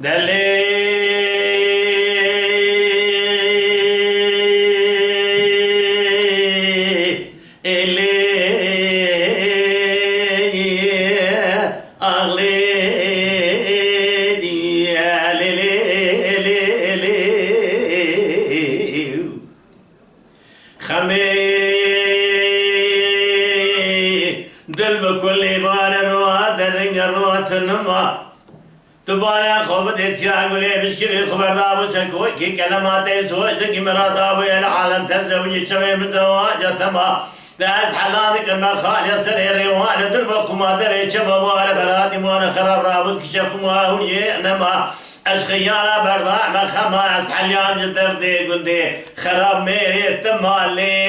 Deli eli ağlı diye خمي دل بكل بار روح درنگ روح تنما تبانا خوب دسیا گلی بشکی خبردار بو سکوی کی کلمات سوی سکی مراد ابو العالم تزوج شوی مزواج تما داس حلالك ما خالي سرير وانا درب خما دري شباب وانا براتي وانا خراب رابط كشكم وهي انما اشخيانا برضا ما خماس حليام جدردي قندي خراب ميري تمالي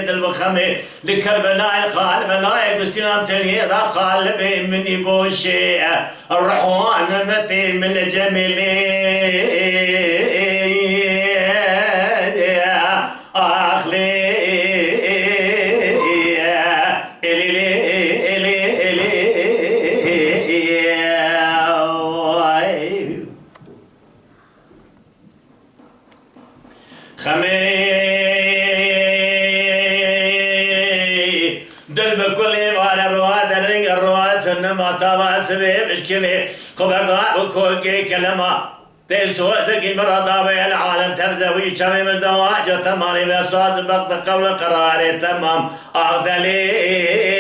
دل بخمي لكربلاء القلب لا يقسم تلهيذ قلبي مني بوشي الرحوان متي من الجميل اخلي ما سبب اشكبي خبردار وكوكي كلمة تسوتك مرضى العالم تفزوي شمي من زواج تماري بصاد بقت قول قراري تمام اغدليني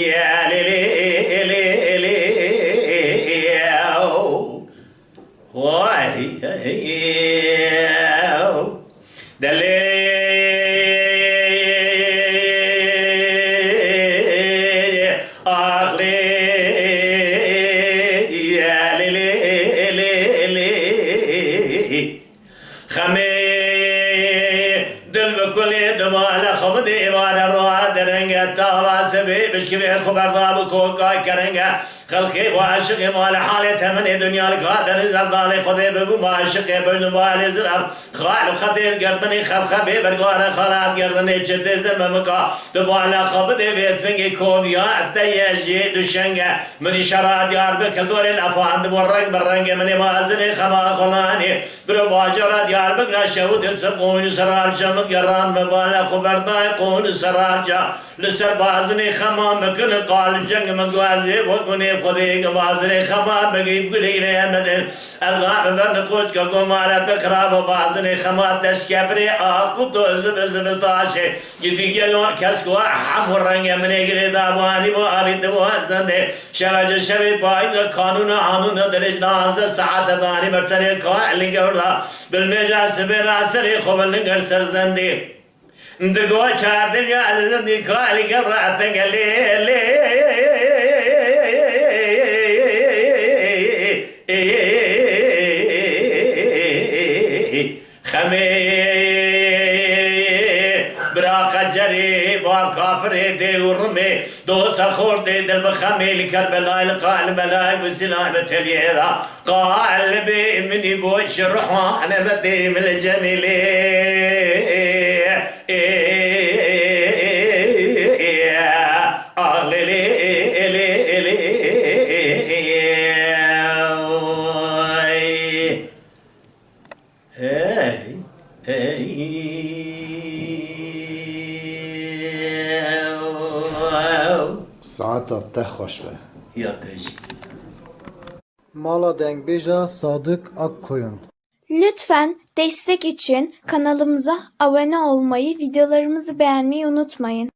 يا ليلي واي دلي بشكي خبردار بكوكاي كرنجا خلقي وعاشقي مال حالي من دنيا القادر زردالي خذي ببو معاشقي بجنو بالي زراب خال وخديد قردني خبخبي برقارة خالات قردني شتز الممكا دبالا خبدي بيسبنجي كوفيا التياجي دوشنجا مني شراد يار بكل دور الافان دبورنج برنج مني مازني خما خلاني برو باجرات يار بكلا شهود السقون سرار شمت قران مبالا خبردار قون سرار جا لسر بازني خما مكن قال جنگ مقوازي وكوني خذيك بازني خما بقريب قلي رحمة أزعب برنقوش كقوم على تخراب بازني خما تشكفري آقو دوزب زب طاشي جدي جلو كسكو حمر رنگ من اگري دابواني و آبيد و زنده شواج شوي پايد قانون آنون درج ناز ساعت داني برسري قائل گوردا بالمجا سبير آسري خوبل نگر سرزنده دگو چاردن یا زندي قائل گورا تنگلي خمي براق جري باب كافري دي ورمي دوس خور دي دل بخمي لكربلاء القلب ملاك والسلام تليرا قلبي مني بوش الرحمن بدي من الجميل ساعتت خوش به یا تجی Mala Dengbej'a Sadık Akkoyun. Lütfen destek için kanalımıza abone olmayı, videolarımızı beğenmeyi unutmayın.